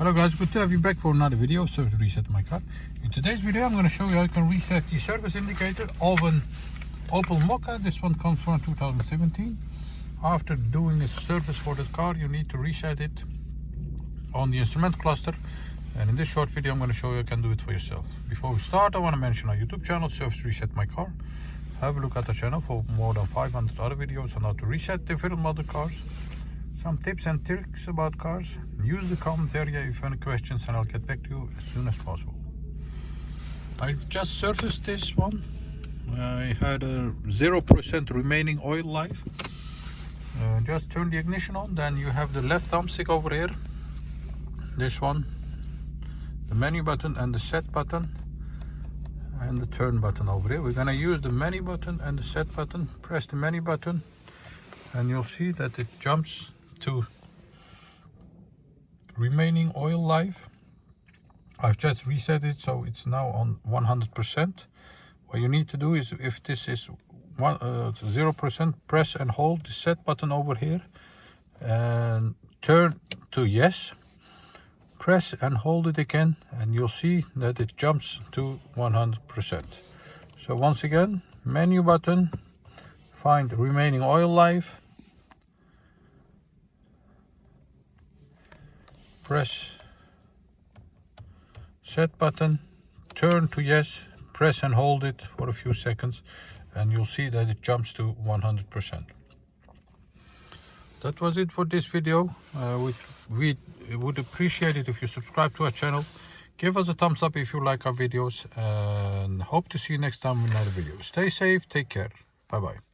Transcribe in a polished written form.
Hello guys, good to have you back for another video. So to reset my car. In today's video I'm going to show you how you can reset the service indicator of an Opel Mokka. This one comes from 2017. After doing a service for the car, you need to reset it on the instrument cluster. And in this short video I'm going to show you how you can do it for yourself. Before we start, I want to mention our YouTube channel, Service Reset My Car. Have a look at the channel for more than 500 other videos on how to reset different model cars. Some tips and tricks about cars. Use the comment area if you have any questions and I'll get back to you as soon as possible. I just serviced this one. I had a 0% remaining oil life. Just turn the ignition on, then you have the left thumbstick over here. This one. The menu button and the set button. And the turn button over here. We're going to use the menu button and the set button. Press the menu button and you'll see that it jumps to remaining oil life. I've just reset it, so it's now on 100%. What you need to do is, if this is 0%, press and hold the set button over here and turn to yes. Press and hold it again and you'll see that it jumps to 100%. So once again, menu button, find remaining oil life, press set button, turn to yes, press and hold it for a few seconds and you'll see that it jumps to 100%. That was it for this video. We would appreciate it if you subscribe to our channel. Give us a thumbs up if you like our videos and hope to see you next time in another video. Stay safe, take care. Bye bye.